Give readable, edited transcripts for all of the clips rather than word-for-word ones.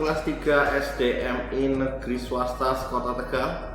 kelas 3 SDMI Negeri Swasta Sekota Tegal.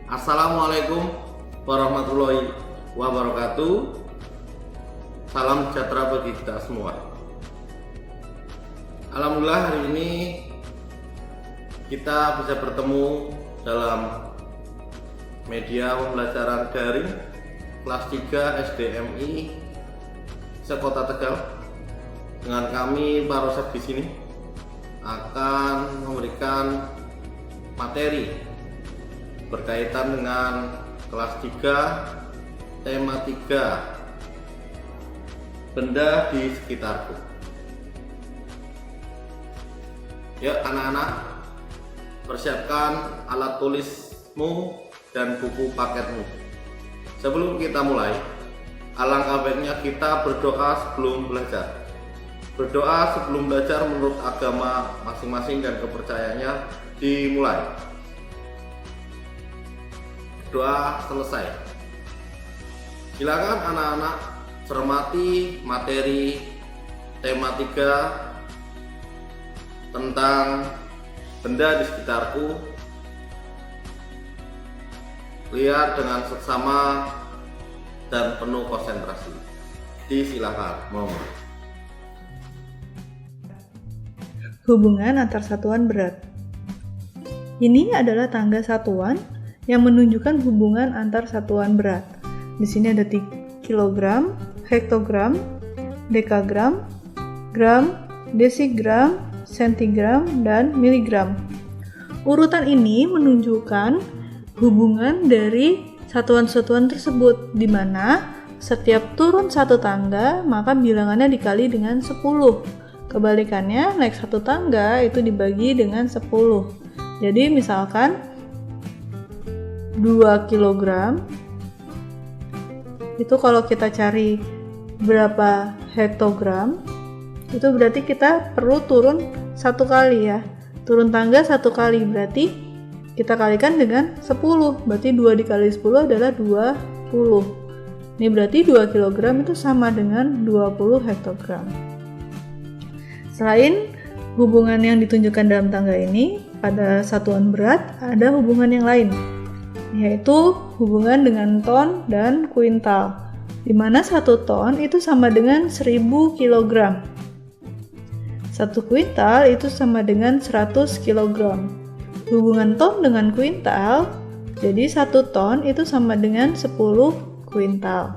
Assalamualaikum warahmatullahi wabarakatuh. Salam sejahtera bagi kita semua. Alhamdulillah hari ini kita bisa bertemu dalam media pembelajaran daring kelas 3 SDMI Sekota Tegal. Dengan kami Pak Rosep di sini akan memberikan materi berkaitan dengan kelas 3 tema 3 benda di sekitarku. Ya anak-anak, persiapkan alat tulismu dan buku paketmu. Sebelum kita mulai, alangkah baiknya kita berdoa sebelum belajar. Berdoa sebelum belajar menurut agama masing-masing dan kepercayaannya dimulai. Doa selesai. Silakan anak-anak cermati materi tema 3 tentang benda di sekitarku. Lihat dengan seksama dan penuh konsentrasi. Disilakan, mohon. Hubungan antar satuan berat. Ini adalah tangga satuan yang menunjukkan hubungan antar satuan berat. Di sini ada kilogram, hektogram, dekagram, gram, desigram, sentigram, dan miligram. Urutan ini menunjukkan hubungan dari satuan-satuan tersebut, di mana setiap turun satu tangga maka bilangannya dikali dengan 10. Kebalikannya, naik satu tangga itu dibagi dengan 10. Jadi misalkan 2 kg itu kalau kita cari berapa hektogram, itu berarti kita perlu turun satu kali ya. Turun tangga satu kali berarti kita kalikan dengan 10. Berarti 2 dikali 10 adalah 20. Ini berarti 2 kg itu sama dengan 20 hektogram. Selain hubungan yang ditunjukkan dalam tangga ini, pada satuan berat ada hubungan yang lain, yaitu hubungan dengan ton dan kuintal, di mana 1 ton itu sama dengan 1000 kg. 1 kuintal itu sama dengan 100 kg. Hubungan ton dengan kuintal, jadi 1 ton itu sama dengan 10 kuintal.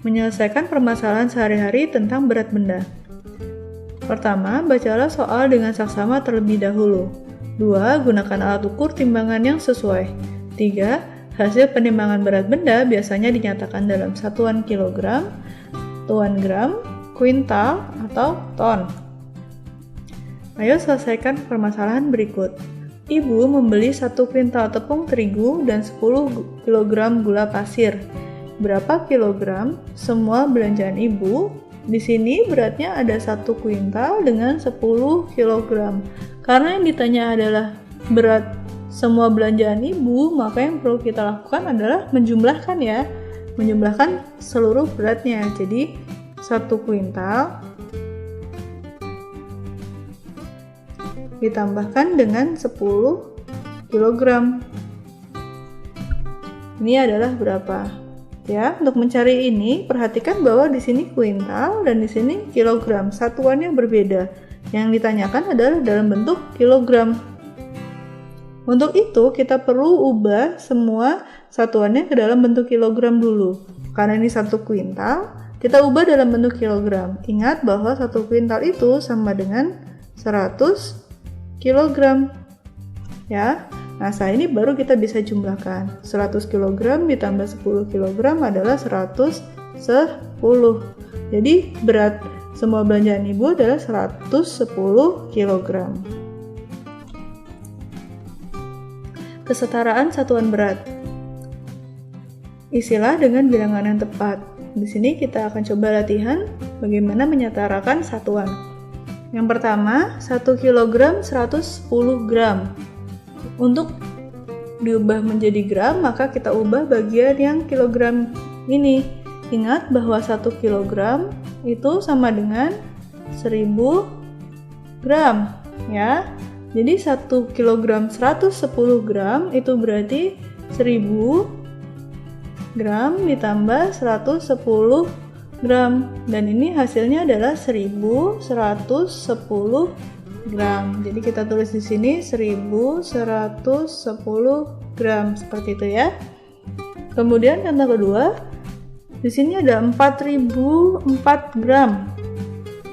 Menyelesaikan permasalahan sehari-hari tentang berat benda. Pertama, bacalah soal dengan saksama terlebih dahulu. 2. Gunakan alat ukur timbangan yang sesuai. 3. Hasil penimbangan berat benda biasanya dinyatakan dalam satuan kilogram, tuan gram, kuintal, atau ton. Ayo selesaikan permasalahan berikut. Ibu membeli 1 kuintal tepung terigu dan 10 kg gula pasir. Berapa kilogram semua belanjaan ibu? Di sini beratnya ada 1 kuintal dengan 10 kilogram. Karena yang ditanya adalah berat semua belanjaan ibu, maka yang perlu kita lakukan adalah menjumlahkan ya. Menjumlahkan seluruh beratnya. Jadi 1 kuintal ditambahkan dengan 10 kilogram. Ini adalah berapa? Ya, untuk mencari ini, perhatikan bahwa di sini kuintal dan di sini kilogram. Satuannya berbeda. Yang ditanyakan adalah dalam bentuk kilogram. Untuk itu, kita perlu ubah semua satuannya ke dalam bentuk kilogram dulu. Karena ini 1 kuintal, kita ubah dalam bentuk kilogram. Ingat bahwa 1 kuintal itu sama dengan 100 kilogram. Ya. Nah, saat ini baru kita bisa jumlahkan. 100 kg ditambah 10 kg adalah 110. Jadi, berat semua belanjaan ibu adalah 110 kg. Kesetaraan satuan berat. Isilah dengan bilangan yang tepat. Di sini kita akan coba latihan bagaimana menyetarakan satuan. Yang pertama, 1 kg 110 gram. Untuk diubah menjadi gram, maka kita ubah bagian yang kilogram ini. Ingat bahwa 1 kilogram itu sama dengan 1000 gram ya. Jadi 1 kilogram 110 gram itu berarti 1000 gram ditambah 110 gram, dan ini hasilnya adalah 1110 gram. Jadi kita tulis di sini 1110 gram seperti itu ya. Kemudian contoh kedua, di sini ada 4004 gram.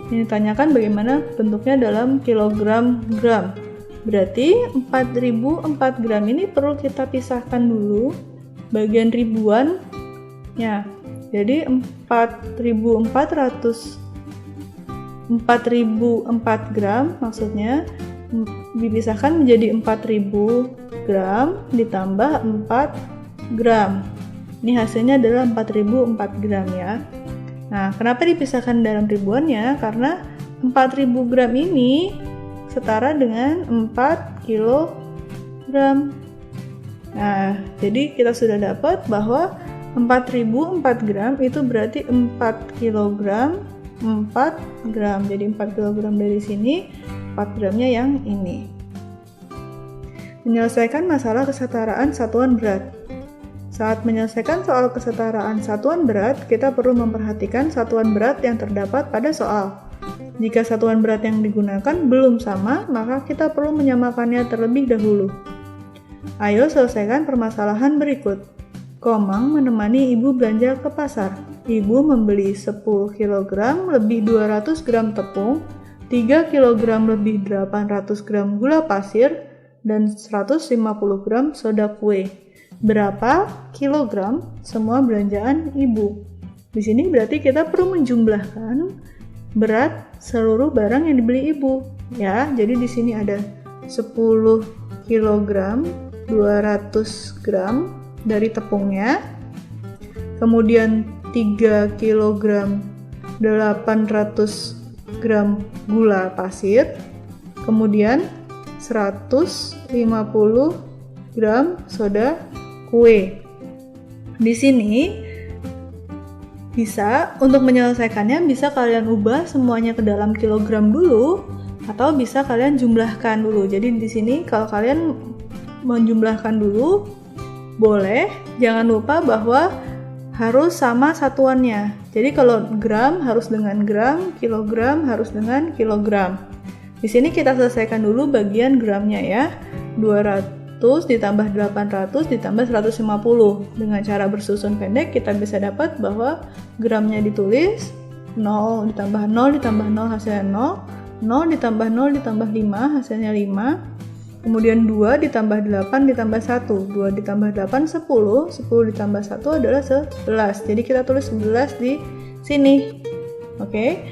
Ini tanyakan bagaimana bentuknya dalam kilogram gram. Berarti 4004 gram ini perlu kita pisahkan dulu bagian ribuan ya. Jadi 4004 gram maksudnya dipisahkan menjadi 4000 gram ditambah 4 gram. Ini hasilnya adalah 4004 gram ya. Nah, kenapa dipisahkan dalam ribuannya? Karena 4000 gram ini setara dengan 4 kilogram. Nah, jadi kita sudah dapat bahwa 4004 gram itu berarti 4 kilogram 4 gram. Jadi 4 kilogram dari sini, 4 gramnya yang ini. Menyelesaikan masalah kesetaraan satuan berat. Saat menyelesaikan soal kesetaraan satuan berat, kita perlu memperhatikan satuan berat yang terdapat pada soal. Jika satuan berat yang digunakan belum sama, maka kita perlu menyamakannya terlebih dahulu. Ayo selesaikan permasalahan berikut. Komang menemani ibu belanja ke pasar. Ibu membeli 10 kg lebih 200 gram tepung, 3 kg lebih 800 gram gula pasir, dan 150 gram soda kue. Berapa kilogram semua belanjaan ibu? Di sini berarti kita perlu menjumlahkan berat seluruh barang yang dibeli ibu. Ya, jadi di sini ada 10 kg 200 gram dari tepungnya, kemudian 3 kg 800 gram gula pasir, kemudian 150 gram soda kue. Di sini bisa untuk menyelesaikannya bisa kalian ubah semuanya ke dalam kilogram dulu atau bisa kalian jumlahkan dulu. Jadi di sini kalau kalian menjumlahkan dulu boleh, jangan lupa bahwa harus sama satuannya. Jadi kalau gram harus dengan gram, kilogram harus dengan kilogram. Di sini kita selesaikan dulu bagian gramnya ya. 200 ditambah 800 ditambah 150. Dengan cara bersusun pendek kita bisa dapat bahwa gramnya ditulis 0 ditambah 0 ditambah 0 hasilnya 0, 0 ditambah 0 ditambah 5 hasilnya 5. Kemudian 2 ditambah 8 ditambah 1, 2 ditambah 8 10, 10 ditambah 1 adalah 11. Jadi kita tulis 11 di sini. Oke.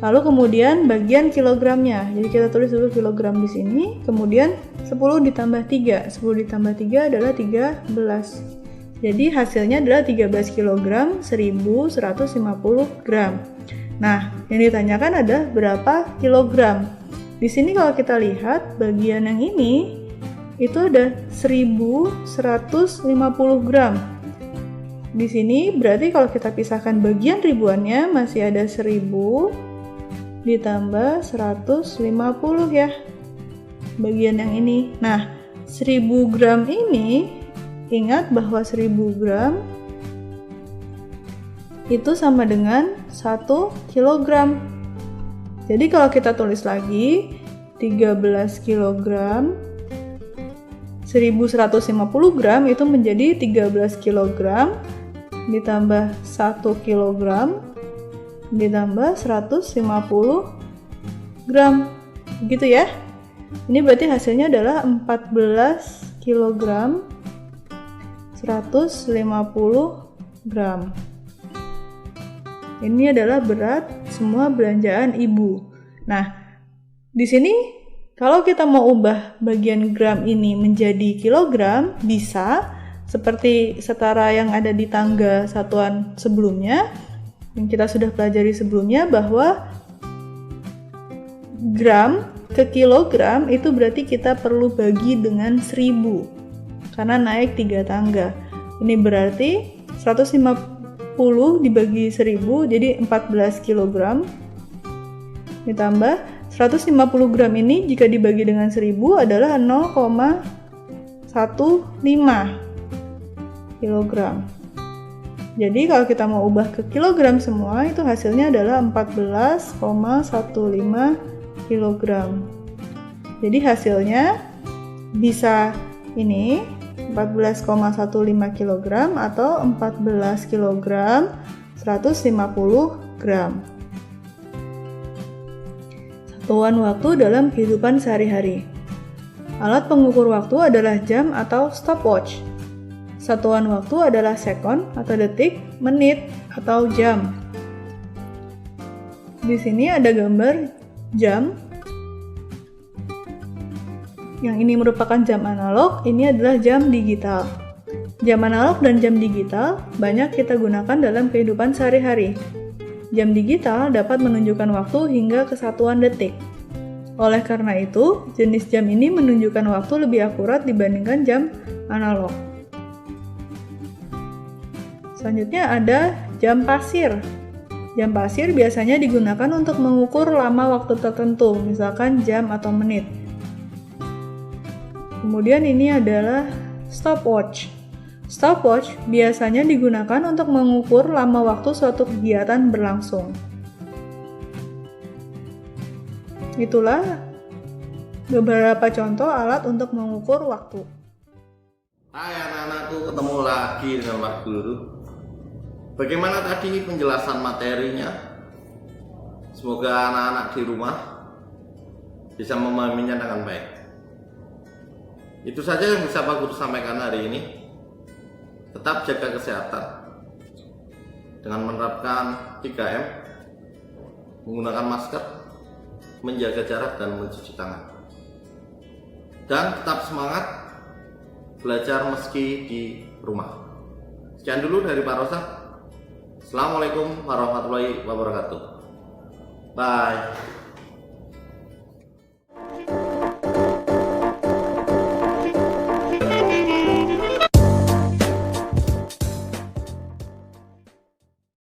Lalu kemudian bagian kilogramnya. Jadi kita tulis dulu kilogram di sini, kemudian 10 ditambah 3. 10 ditambah 3 adalah 13. Jadi hasilnya adalah 13 kg 1150 gram. Nah, yang ditanyakan ada berapa kilogram? Di sini kalau kita lihat bagian yang ini itu ada 1150 gram. Di sini berarti kalau kita pisahkan bagian ribuannya masih ada 1000 ditambah 150 ya. Bagian yang ini. Nah, 1000 gram ini ingat bahwa 1000 gram itu sama dengan 1 kilogram. Jadi kalau kita tulis lagi 13 kg 1150 gram itu menjadi 13 kg ditambah 1 kg ditambah 150 gram. Begitu ya. Ini berarti hasilnya adalah 14 kg 150 gram. Ini adalah berat semua belanjaan ibu. Nah, di sini kalau kita mau ubah bagian gram ini menjadi kilogram, bisa seperti setara yang ada di tangga satuan sebelumnya, yang kita sudah pelajari sebelumnya bahwa gram ke kilogram itu berarti kita perlu bagi dengan 1000 karena naik 3 tangga. Ini berarti 150 dibagi 1000 jadi 14 kg ditambah 150 gram ini jika dibagi dengan 1000 adalah 0,15 kilogram. Jadi kalau kita mau ubah ke kilogram semua, itu hasilnya adalah 14,15 kilogram. Jadi hasilnya bisa ini 14,15 kilogram atau 14 kilogram 150 gram. Satuan waktu dalam kehidupan sehari-hari. Alat pengukur waktu adalah jam atau stopwatch. Satuan waktu adalah sekon atau detik, menit, atau jam. Di sini ada gambar jam. Yang ini merupakan jam analog, ini adalah jam digital. Jam analog dan jam digital banyak kita gunakan dalam kehidupan sehari-hari. Jam digital dapat menunjukkan waktu hingga ke satuan detik. Oleh karena itu, jenis jam ini menunjukkan waktu lebih akurat dibandingkan jam analog. Selanjutnya ada jam pasir. Jam pasir biasanya digunakan untuk mengukur lama waktu tertentu, misalkan jam atau menit. Kemudian ini adalah stopwatch. Stopwatch biasanya digunakan untuk mengukur lama waktu suatu kegiatan berlangsung. Itulah beberapa contoh alat untuk mengukur waktu. Hai anak-anakku, ketemu lagi dengan Pak Guru. Bagaimana tadi penjelasan materinya? Semoga anak-anak di rumah bisa memahaminya dengan baik. Itu saja yang bisa Pak Guru sampaikan hari ini. Tetap jaga kesehatan dengan menerapkan 3M, menggunakan masker, menjaga jarak, dan mencuci tangan. Dan tetap semangat belajar meski di rumah. Sekian dulu dari Pak Rosa. Assalamualaikum warahmatullahi wabarakatuh. Bye.